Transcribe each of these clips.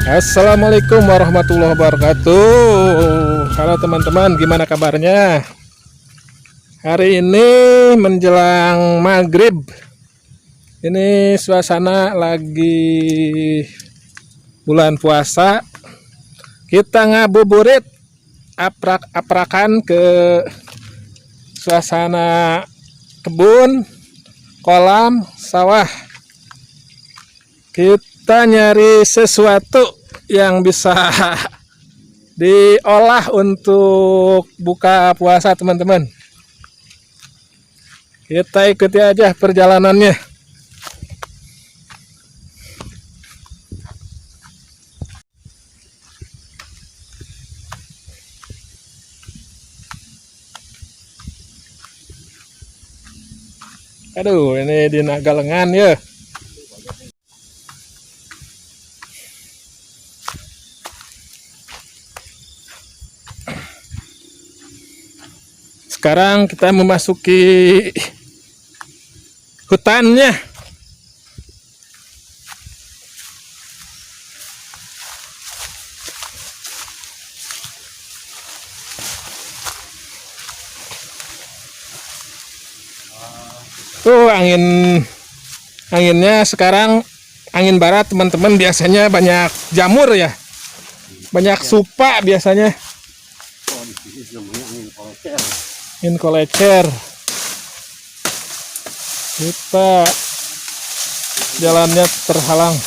Assalamualaikum warahmatullahi wabarakatuh. Halo teman-teman, gimana kabarnya? Hari ini menjelang maghrib. Ini suasana lagi bulan puasa. Kita ngabuburit aprak-aprakan ke suasana kebun, kolam, sawah. Kita nyari sesuatu yang bisa diolah untuk buka puasa, teman-teman. Kita ikuti aja perjalanannya. Aduh, ini di Nagalengan ya. Sekarang kita memasuki hutannya. Tuh anginnya sekarang angin barat, teman-teman. Biasanya banyak jamur ya. Banyak supa biasanya. Angin kolecer. Kita jalannya terhalang.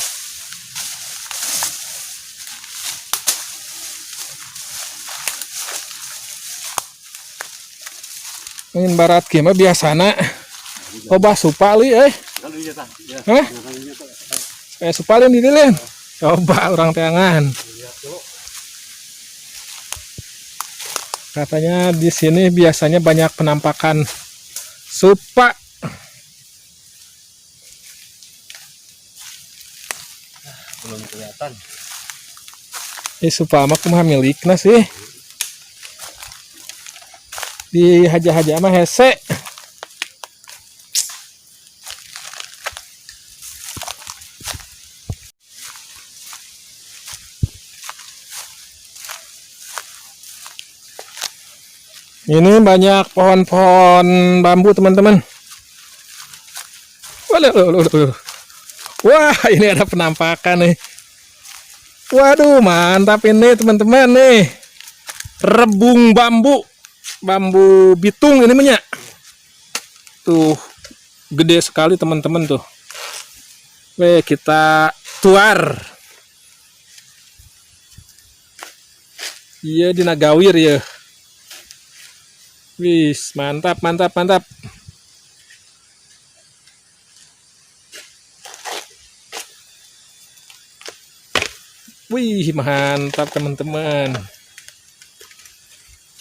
Angin barat gimana biasana? Coba supali Hah? Supalin didilin. Coba orang tangan. Katanya di sini biasanya banyak penampakan supa. Belum kelihatan. Supa mah kumaha milikna sih. Di haja-haja mah hese. Ini banyak pohon-pohon bambu, teman-teman. Wah, ini ada penampakan nih. Waduh, mantap ini, teman-teman nih. Rebung bambu. Bambu bitung ini minyak. Tuh, gede sekali, teman-teman tuh. Weh, kita tuar. Iya, di Nagawir ya. Wis, mantap, mantap, mantap. Wih, mantap, teman-teman.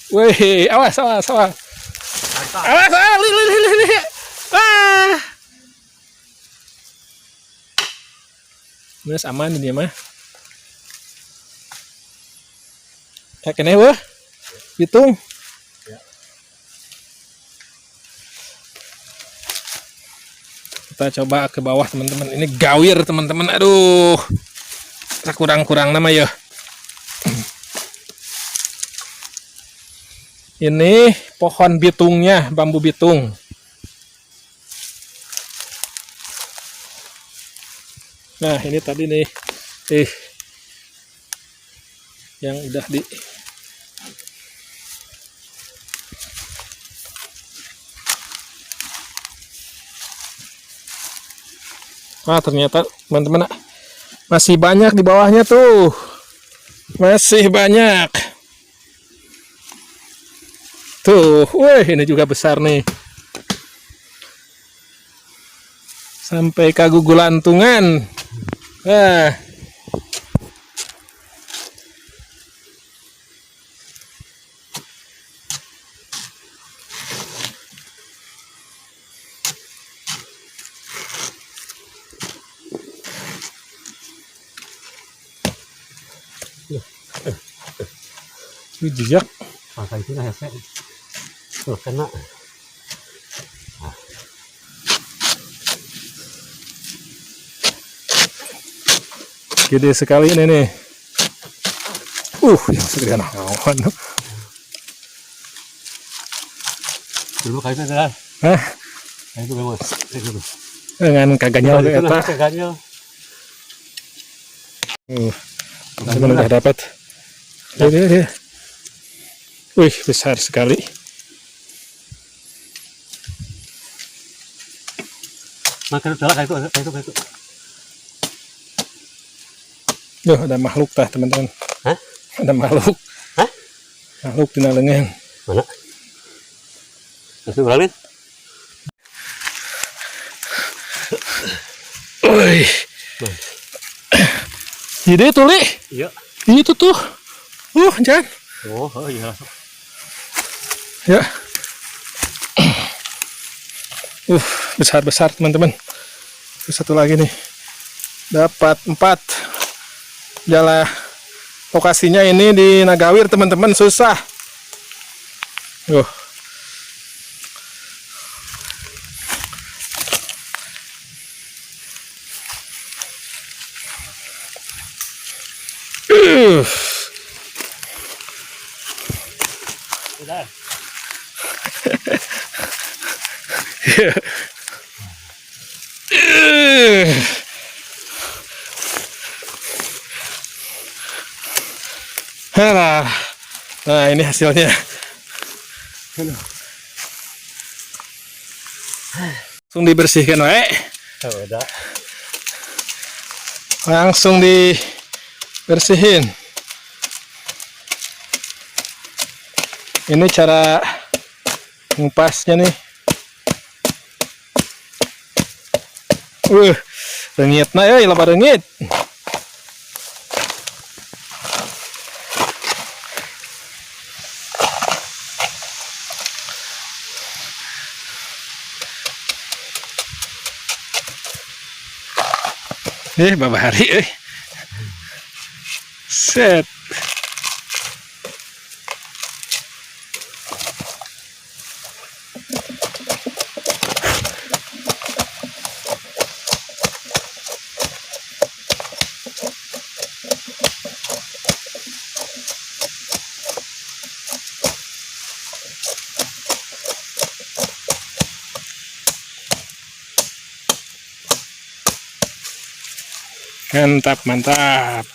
Wih, awas, awas, awas. Awas, awas, li. Ah. Ini aman ini mah. Kayak ini wah. Hitung. Kita coba ke bawah, teman-teman. Ini gawir, teman-teman. Aduh, kurang-kurang nama ya. Ini pohon bitungnya, bambu bitung. Nah, ini tadi nih, yang udah di Nah, ternyata teman-teman masih banyak di bawahnya tuh. Masih banyak. Tuh, wih, ini juga besar nih. Sampai kagugulantungan. Nah. Ini jejak. Pakai itu nah hese. Tuh kena. Gede sekali ini nih. Yang segede naon. Dulu kayu adalah. Hah? Kayu memang. Itu. Dengan kagaknya Itu eta. kagaknya. Teman udah dapat. Ini. Wih, besar sekali. Makan salah kayu itu. Duh, ada makhluk tah, teman-teman. Hah? Ada makhluk. Hah? Makhluk di lengan. Mana? Masih berangin? Wih. Ini tuh, Li. Iya. Itu tuh. Jangan. Oh iya. Ya. Besar-besar, teman-teman. Satu lagi nih. Dapat 4. Jalan lokasinya ini di Nagawir, teman-teman, susah. Udah. Nah, ini hasilnya. Langsung dibersihkan, wae. Udah. Langsung dibersihin. Ini cara ngupasnya nih. Reungitna euy, loba reungit. Babahari euy. Set. Mantap.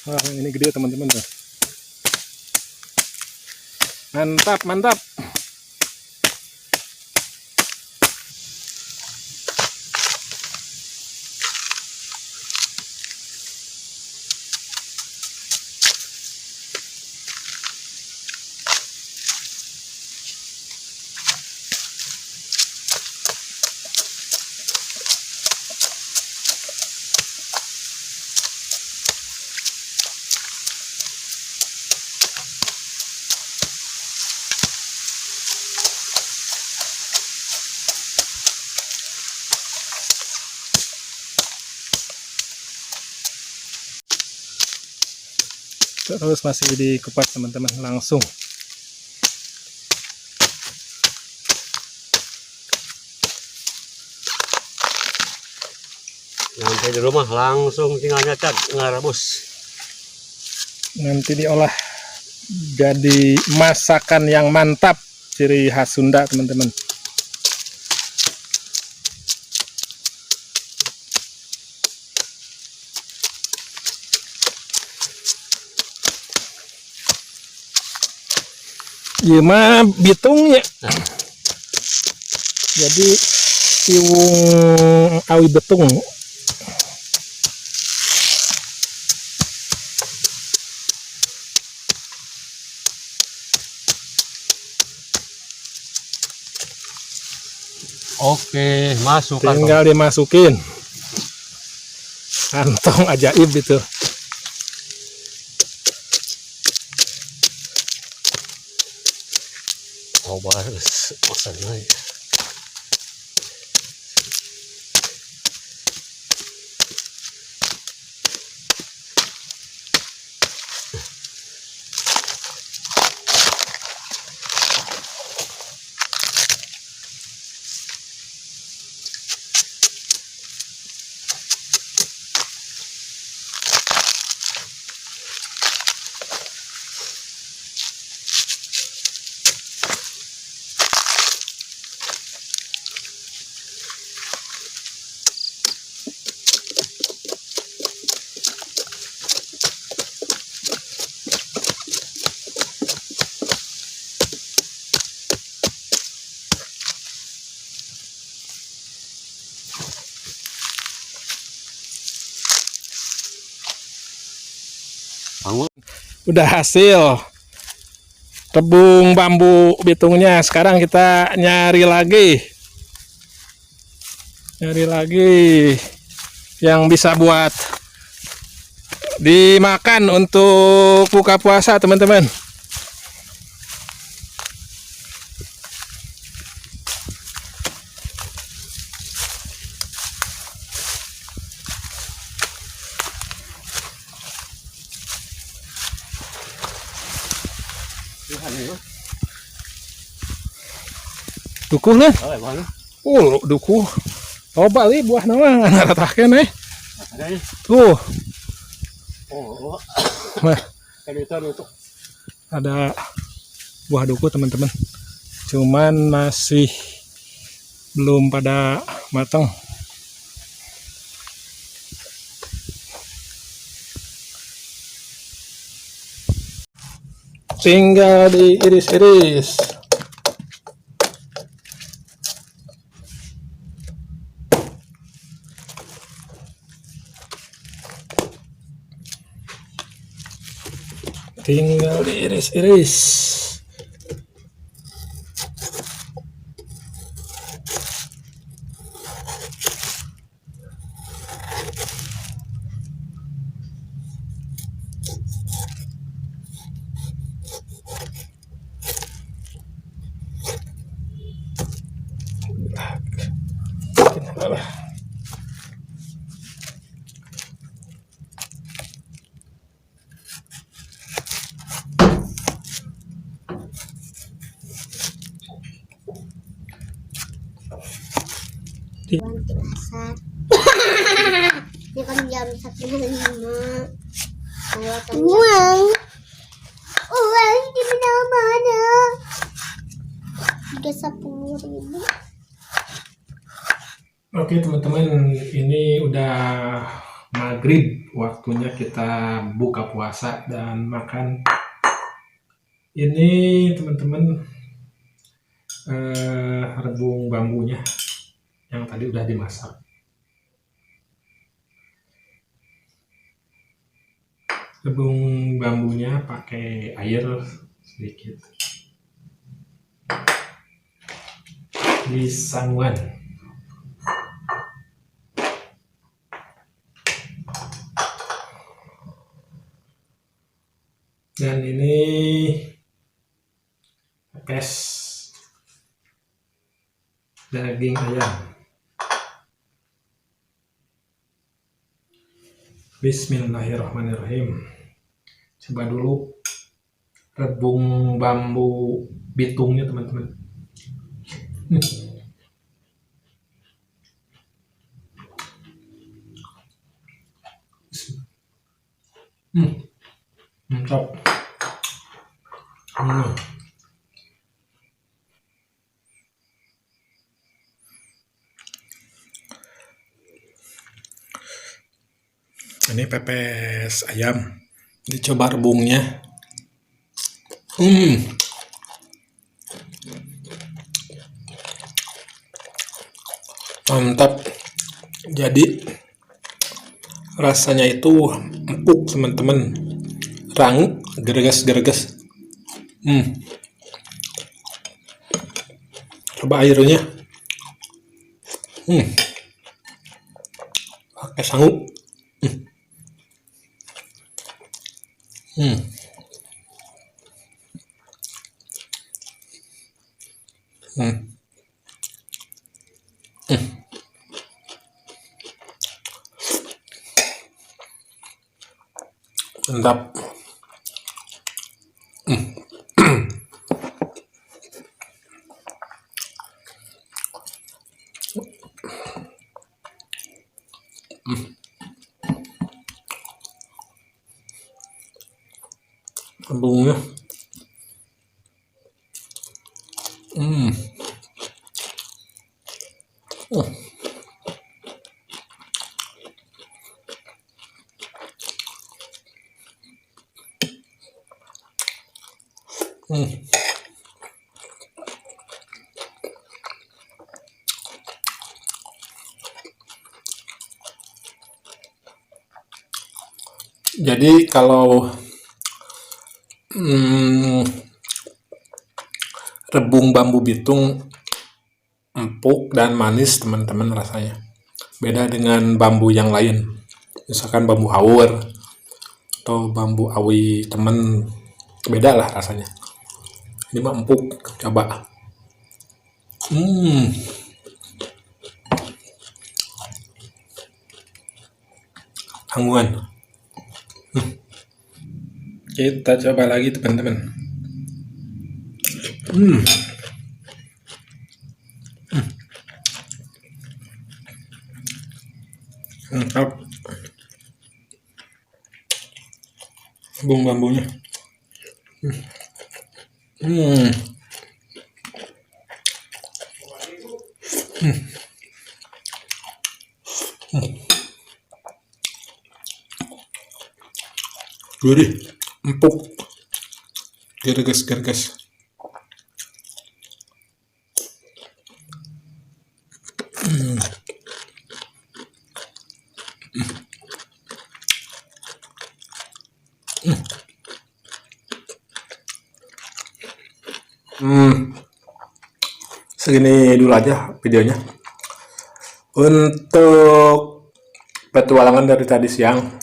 Wah, ini gede, teman-teman. Mantap. Terus masih dikupas, teman-teman, langsung. Sampai di rumah langsung tinggal nyacat ngerebus. Nanti diolah jadi masakan yang mantap, ciri khas Sunda, teman-teman. Iya mah bitung ya. Jadi iwung awi betung. Oke, masuk. Tinggal dimasukin. Kantong ajaib itu. Oh, bagus. Masalahnya. udah hasil rebung bambu bitungnya. Sekarang kita nyari lagi yang bisa buat dimakan untuk buka puasa, teman-teman. Dukuh lah. Oh, dukuh. Oh, bali buah nama ratakeun Tuh. Nah, ada buah duku, teman-teman. Cuman masih belum pada matang. Tinggal diiris-iris. Tinggal diiris-iris. Ini kan jam 1.05. Uang di mana-mana. 30.000. Oke, teman-teman, ini udah maghrib, waktunya kita buka puasa dan makan. Ini, teman-teman, rebung bambunya yang tadi udah dimasak. Rebung bambunya pakai air sedikit di sanguan. Dan ini pepes daging ayam. Bismillahirrahmanirrahim. Coba dulu rebung bambu bitungnya, teman-teman. Mantap. Ini pepes ayam. Dicoba rebungnya. Mantap. Jadi rasanya itu empuk, teman-teman. Rangu, gerges-gerges. Coba airnya. Pakai sangu. Mantap. Rebungnya. Jadi kalau Rebung bambu bitung empuk dan manis teman-teman rasanya. Beda dengan bambu yang lain. Misalkan bambu haur atau bambu awi temen, beda lah rasanya. Ini mah empuk, coba. Tanggungan. Kita coba lagi teman-teman. Mantap. Bambunya. Gurih, empuk, gerges. Segini dulu aja videonya. Untuk petualangan dari tadi siang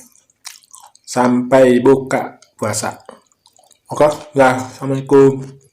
sampai buka puasa. Oke, ya, assalamualaikum.